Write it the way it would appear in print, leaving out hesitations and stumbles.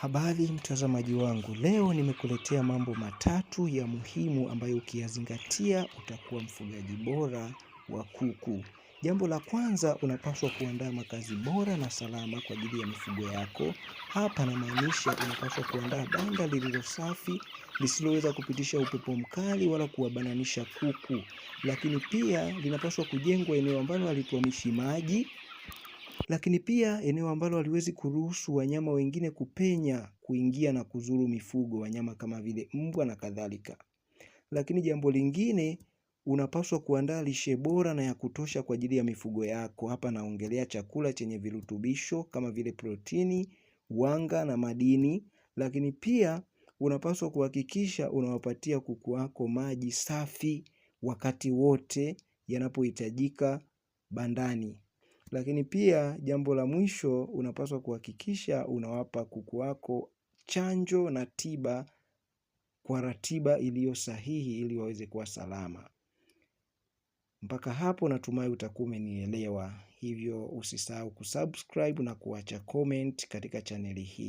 Habari mtazamaji wangu, leo nimekuletea mambo matatu ya muhimu ambayo ukiyazingatia utakuwa mfugaji bora wa kuku. Jambo la kwanza, unapaswa kuandaa makazi bora na salama kwa ajili ya mifugo yako. Hapa namaanisha unapaswa kuandaa banda lililo safi, lisiloweza kupitisha upepo mkali wala kuwabananisha kuku. Lakini pia linapaswa kujengwa eneo ambalo halituamishi maji. Lakini pia eneo ambalo haliwezi kuruhusu wanyama wengine kupenya, kuingia na kuzuru mifugo, wanyama kama vile mbwa na kadhalika. Lakini jambo lingine, unapaswa kuandaa lishe bora na ya kutosha kwa ajili ya mifugo yako. Hapa naongelea chakula chenye virutubisho kama vile protini, wanga na madini. Lakini pia unapaswa kuhakikisha unawapatia kuku wako maji safi wakati wote yanapohitajika bandani. Lakini pia jambo la mwisho, unapaswa kuhakikisha unawapa kuku wako chanjo na tiba kwa ratiba iliyo sahihi ili waweze kuwa salama. Mpaka hapo natumai utakuwa umenielewa. Hivyo usisahau kusubscribe na kuacha comment katika chaneli hii.